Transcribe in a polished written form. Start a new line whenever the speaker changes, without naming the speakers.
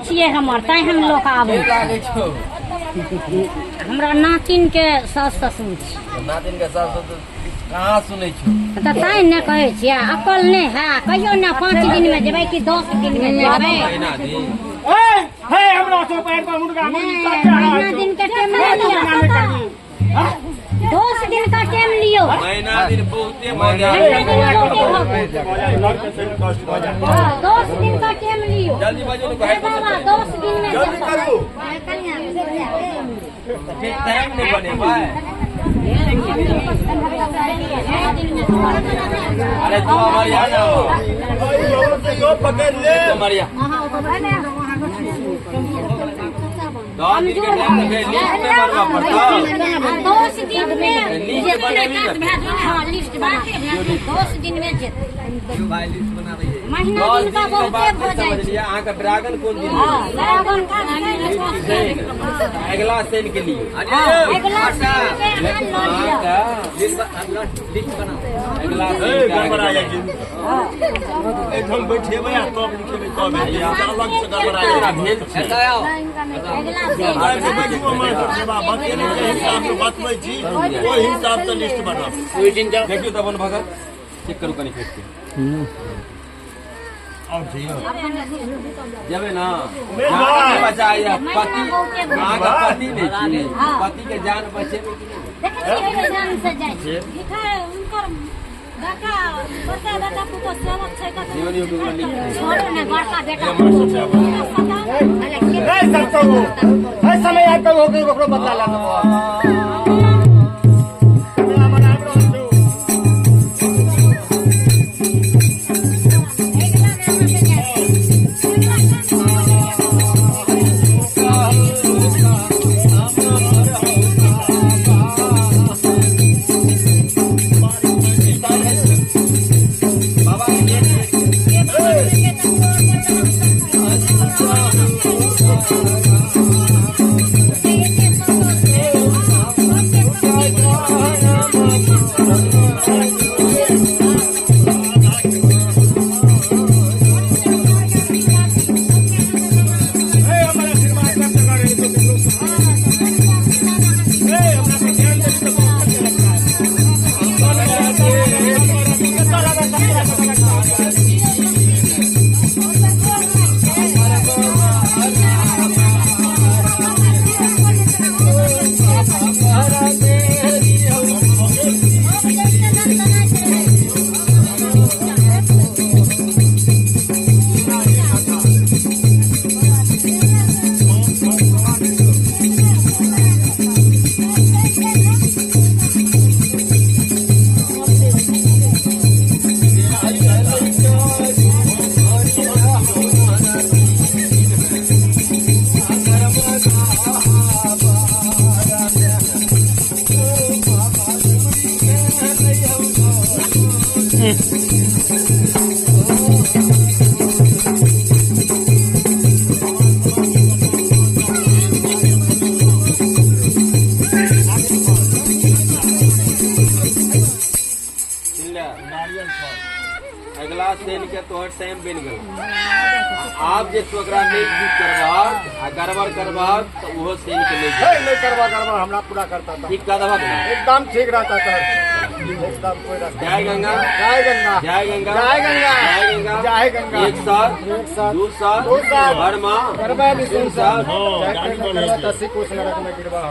छिए हमर तै हम लोग आबै हमरा नातिन के सास ससुर छी
नातिन के सास ससुर कहाँ सुनै छी
त तै ने कहै छियै अकल नहीं है कहियो ना 5 दिन में जेबै कि 10 दिन में जेबै
महीना दिन
हे हमरा तो पैर पर मुर्गा
महीना दिन के टाइम ले लियो 10 दिन का टाइम लियो
महीना दिन बहुते मजा
10 दिन का टाइम लियो
जल्दी बाजू ने कहे
बाबा 10 दिन में
जल्दी करू
फिर टाइम नहीं बने भाई अरे तू हमारी आ ना
यो पकड़ ले
हमारी आ 10 दिन के टाइम में लिस्ट में भरवा पड़ता
10 दिन में हाँ लिस्ट बना 10 दिन में महीना दिन का बहुते हो जाए
यहाँ का ड्रैगन कौन दिन
ड्रैगन का
अगला सेल के लिए
अगला
अगला
एकदम बैठे भैया तब लिखेबे तब अलग से गड़बड़ा
भेज
बतेने के हिसाब से बतबै छी ओहि हिसाब से लिस्ट बना
देखियो तब भगत चेक करू कनी फेंक के
और जियो
जबे ना जान बचाया पति मां का पति नहीं छी पति के जान बचे में कि नहीं
देखिए जान से जाए लिखा है उनकर बेटा बेटा पुतो सेवक छै का
जीवन यूट्यूब में लिख
छोड़ ने बड़का बेटा
ए सकतो है समय आता हो के ओकरो बदला ला
अगला सेल के तोहर टाइम बन गल आप जे तोकरा नहीं ठीक करबा आ गड़बड़ करबा तो वो सेल के ले
नहीं करवा हमरा पूरा करता था
ठीक का दवा
एकदम ठीक रहता था एकदम कोई रास्ता
जय गंगा
जय गंगा
जय गंगा
जय गंगा
जय गंगा
जय गंगा
एक साथ दो साथ हर माँ
करवा भी
तीन साथ
गाड़ी में 80 कोस नरक में गिरवा